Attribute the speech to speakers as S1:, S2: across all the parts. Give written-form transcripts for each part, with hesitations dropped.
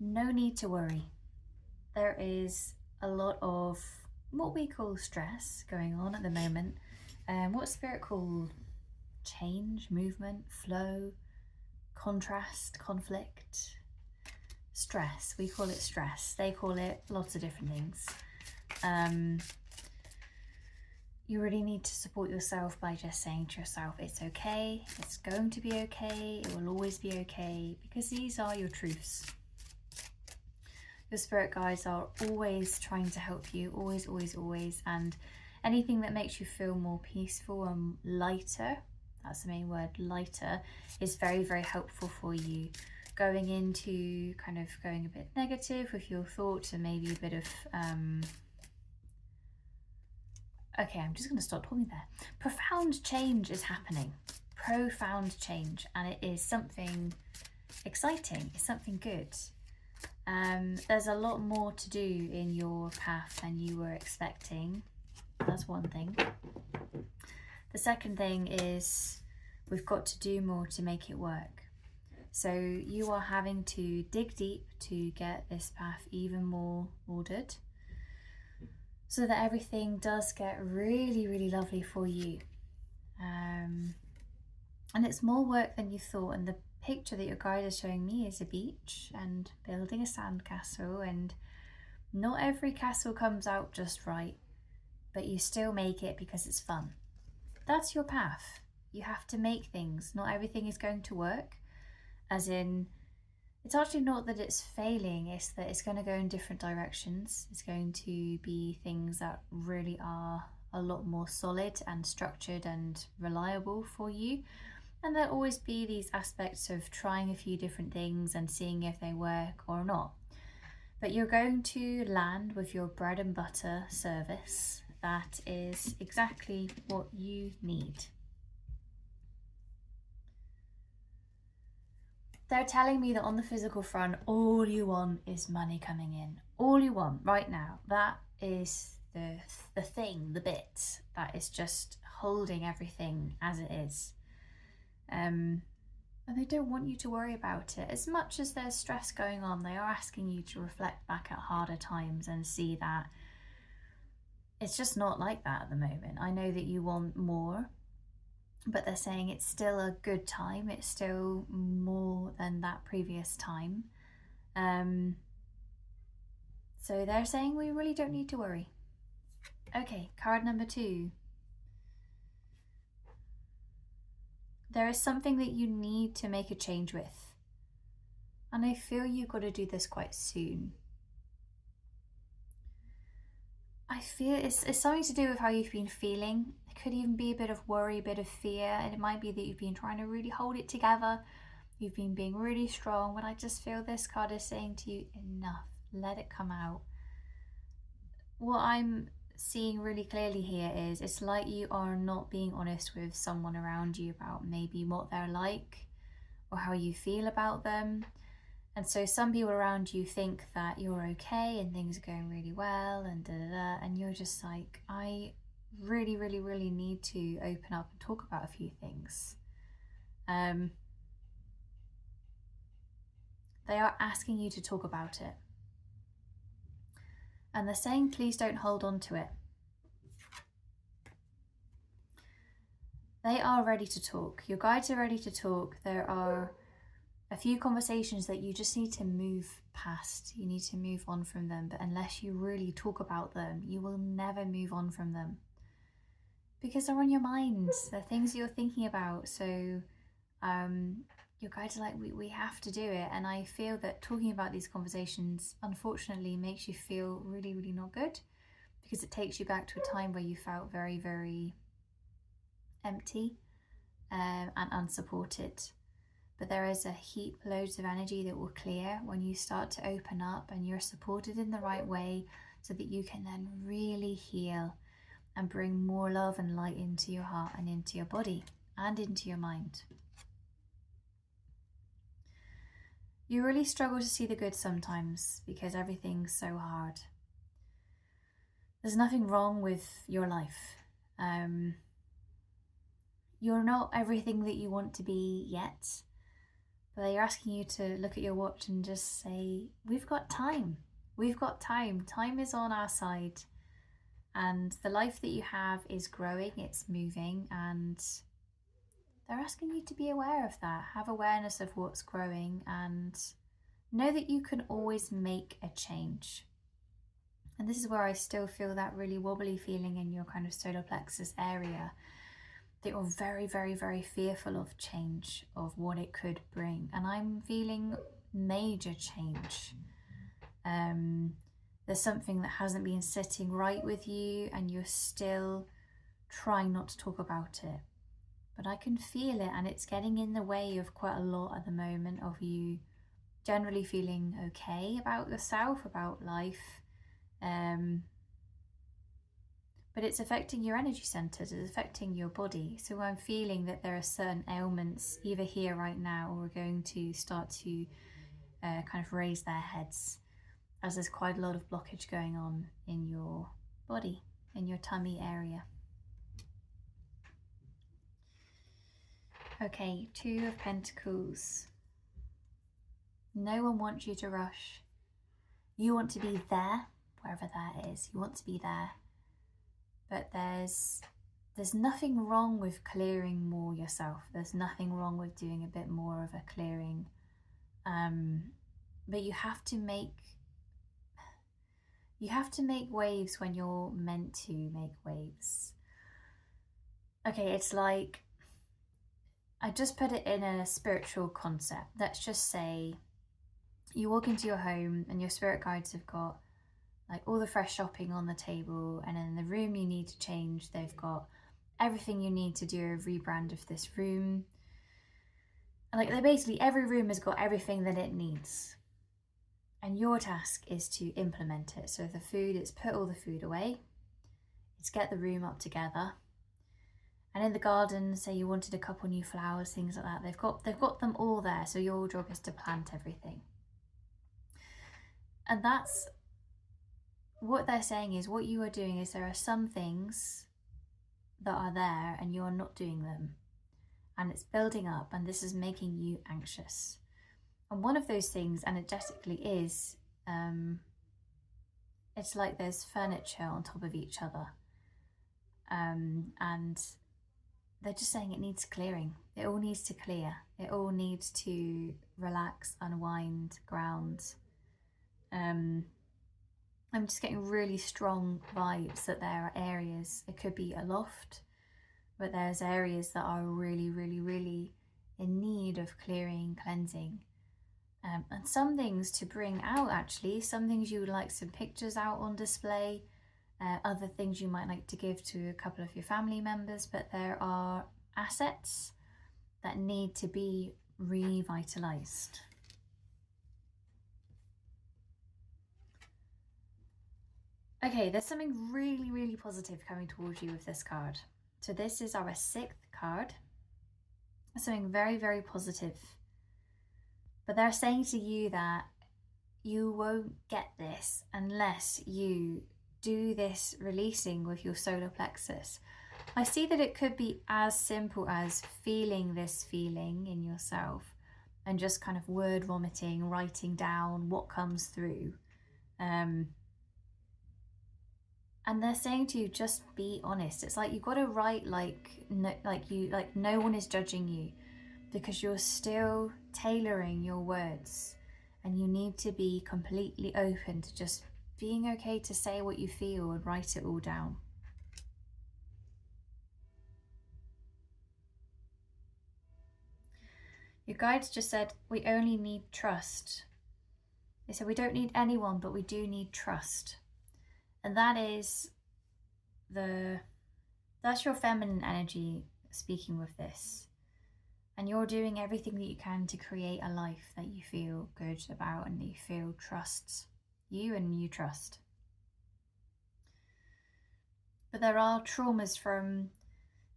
S1: no need to worry. There is a lot of what we call stress going on at the moment. What Spirit call change, movement, flow, contrast, conflict, stress. We call it stress. They call it lots of different things. You really need to support yourself by just saying to yourself, it's okay, it's going to be okay, it will always be okay, because these are your truths. Your spirit guides are always trying to help you, always, always, always, and anything that makes you feel more peaceful and lighter, that's the main word, lighter, is very, very helpful for you. Going into kind of going a bit negative with your thoughts and maybe a bit of, okay, I'm just going to stop talking there. Profound change is happening. Profound change, and it is something exciting, it's something good. There's a lot more to do in your path than you were expecting. That's one thing. The second thing is we've got to do more to make it work. So you are having to dig deep to get this path even more ordered so that everything does get really, really lovely for you. And it's more work than you thought, and the picture that your guide is showing me is a beach and building a sandcastle, and not every castle comes out just right, but you still make it because it's fun. That's your path. You have to make things. Not everything is going to work, as in, it's actually not that it's failing, it's that it's going to go in different directions. It's going to be things that really are a lot more solid and structured and reliable for you. And there'll always be these aspects of trying a few different things and seeing if they work or not. But you're going to land with your bread and butter service. That is exactly what you need. They're telling me that on the physical front, all you want is money coming in. All you want right now. That is the thing, the bit that is just holding everything as it is. And they don't want you to worry about it. As much as there's stress going on, they are asking you to reflect back at harder times and see that it's just not like that at the moment. I know that you want more, but they're saying it's still a good time. It's still more than that previous time. So they're saying we really don't need to worry. Okay, card number 2. There is something that you need to make a change with. And I feel you've got to do this quite soon. I feel it's something to do with how you've been feeling. It could even be a bit of worry, a bit of fear, and it might be that you've been trying to really hold it together. You've been being really strong, but I just feel this card is saying to you, enough, let it come out. What I'm seeing really clearly here is it's like you are not being honest with someone around you about maybe what they're like or how you feel about them. And so some people around you think that you're okay and things are going really well and and you're just like, I really, really, really need to open up and talk about a few things. They are asking you to talk about it. And they're saying, please don't hold on to it. They are ready to talk. Your guides are ready to talk. There are a few conversations that you just need to move past. You need to move on from them. But unless you really talk about them, you will never move on from them. Because they're on your mind. They're things you're thinking about. So your guides are like, we have to do it. And I feel that talking about these conversations, unfortunately, makes you feel really, really not good. Because it takes you back to a time where you felt very, very empty and unsupported. But there is a heap, loads of energy that will clear when you start to open up and you're supported in the right way so that you can then really heal and bring more love and light into your heart and into your body and into your mind. You really struggle to see the good sometimes because everything's so hard. There's nothing wrong with your life. You're not everything that you want to be yet. But they're asking you to look at your watch and just say, we've got time. We've got time. Time is on our side. And the life that you have is growing, it's moving, and they're asking you to be aware of that. Have awareness of what's growing and know that you can always make a change. And this is where I still feel that really wobbly feeling in your kind of solar plexus area, that you're very, very, very fearful of change, of what it could bring. And I'm feeling major change. There's something that hasn't been sitting right with you and you're still trying not to talk about it. But I can feel it, and it's getting in the way of quite a lot at the moment of you generally feeling okay about yourself, about life. But it's affecting your energy centers, it's affecting your body. So I'm feeling that there are certain ailments either here right now or are going to start to kind of raise their heads, as there's quite a lot of blockage going on in your body, in your tummy area. Okay, Two of Pentacles. No one wants you to rush. You want to be there, wherever that is. You want to be there. But there's nothing wrong with clearing more yourself. There's nothing wrong with doing a bit more of a clearing. But you have to make waves when you're meant to make waves. Okay, it's like, I just put it in a spiritual concept. Let's just say you walk into your home and your spirit guides have got like all the fresh shopping on the table, and in the room you need to change, they've got everything you need to do a rebrand of this room. Like, they basically, every room has got everything that it needs. And your task is to implement it. So the food, it's put all the food away. It's get the room up together. And in the garden, say you wanted a couple new flowers, things like that, they've got them all there. So your job is to plant everything. And that's what they're saying, is what you are doing is there are some things that are there and you're not doing them. And it's building up, and this is making you anxious. And one of those things energetically is, it's like there's furniture on top of each other. And they're just saying it needs clearing. It all needs to clear. It all needs to relax, unwind, ground. I'm just getting really strong vibes that there are areas, it could be a loft, but there's areas that are really, really, really in need of clearing, cleansing. And some things to bring out, actually. Some things you would like some pictures out on display. Other things you might like to give to a couple of your family members. But there are assets that need to be revitalized. Okay, there's something really, really positive coming towards you with this card. So this is our 6th card. Something very, very positive. But they're saying to you that you won't get this unless you do this releasing with your solar plexus. I see that it could be as simple as feeling this feeling in yourself and just kind of word vomiting, writing down what comes through. And they're saying to you, just be honest. It's like you've got to write like no one is judging you, because you're still tailoring your words, and you need to be completely open to just being okay to say what you feel and write it all down. Your guides just said, we only need trust. They said we don't need anyone, but we do need trust. And that is that's your feminine energy speaking with this. And you're doing everything that you can to create a life that you feel good about and that you feel trusts you and you trust. But there are traumas from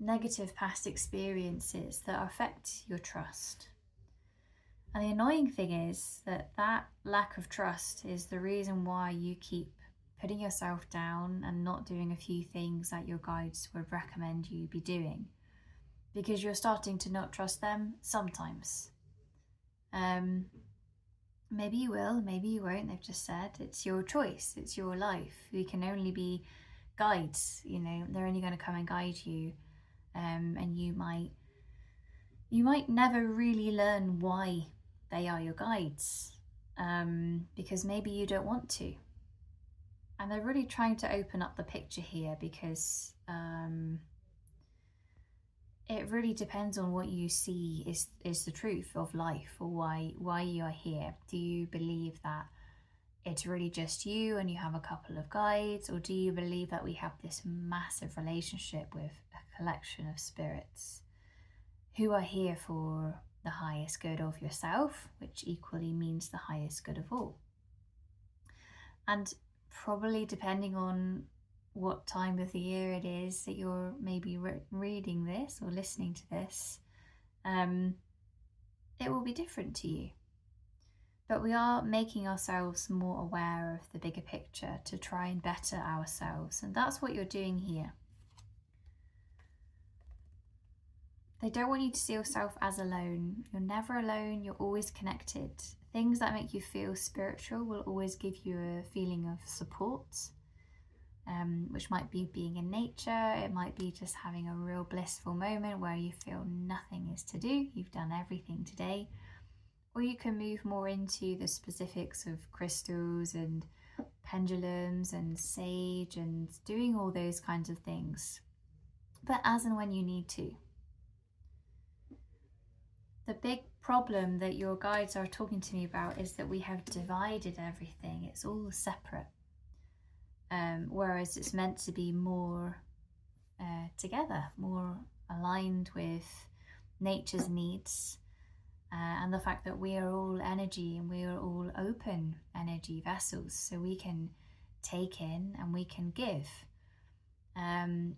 S1: negative past experiences that affect your trust. And the annoying thing is that lack of trust is the reason why you keep putting yourself down and not doing a few things that your guides would recommend you be doing. Because you're starting to not trust them sometimes. Maybe you will, maybe you won't. They've just said it's your choice, it's your life. We can only be guides, you know, they're only going to come and guide you. And you might never really learn why they are your guides, because maybe you don't want to. And they're really trying to open up the picture here, because it really depends on what you see is the truth of life, or why you are here. Do you believe that it's really just you and you have a couple of guides, or do you believe that we have this massive relationship with a collection of spirits who are here for the highest good of yourself, which equally means the highest good of all? And probably depending on what time of the year it is that you're maybe reading this or listening to this, it will be different to you. But we are making ourselves more aware of the bigger picture to try and better ourselves, and that's what you're doing here. They don't want you to see yourself as alone. You're never alone, you're always connected. Things that make you feel spiritual will always give you a feeling of support, which might be being in nature. It might be just having a real blissful moment where you feel nothing is to do, you've done everything today. Or you can move more into the specifics of crystals and pendulums and sage and doing all those kinds of things, but as and when you need to. The big problem that your guides are talking to me about is that we have divided everything. It's all separate, whereas it's meant to be more together, more aligned with nature's needs, and the fact that we are all energy and we are all open energy vessels, so we can take in and we can give, and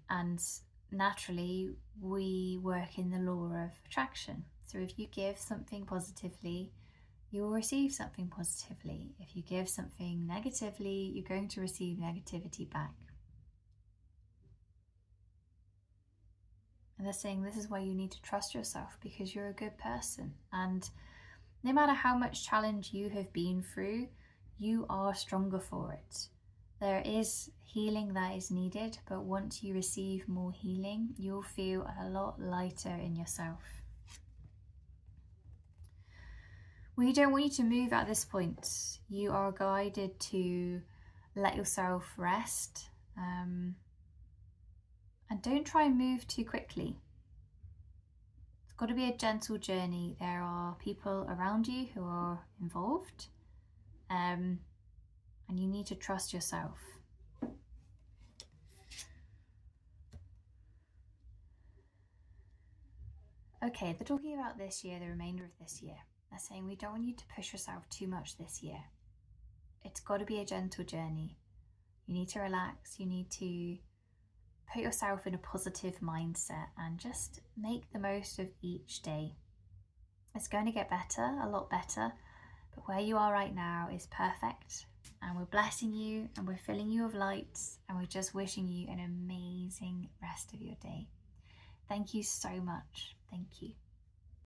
S1: naturally we work in the law of attraction. So if you give something positively, you will receive something positively. If you give something negatively, you're going to receive negativity back. And they're saying this is why you need to trust yourself, because you're a good person. And no matter how much challenge you have been through, you are stronger for it. There is healing that is needed, but once you receive more healing, you'll feel a lot lighter in yourself. We don't want you to move at this point. You are guided to let yourself rest, and don't try and move too quickly. It's got to be a gentle journey. There are people around you who are involved, and you need to trust yourself. Okay, they're talking about this year, the remainder of this year. They're saying we don't want you to push yourself too much this year. It's got to be a gentle journey. You need to relax. You need to put yourself in a positive mindset and just make the most of each day. It's going to get better, a lot better, but where you are right now is perfect. And we're blessing you and we're filling you with light, and we're just wishing you an amazing rest of your day. Thank you so much. Thank you.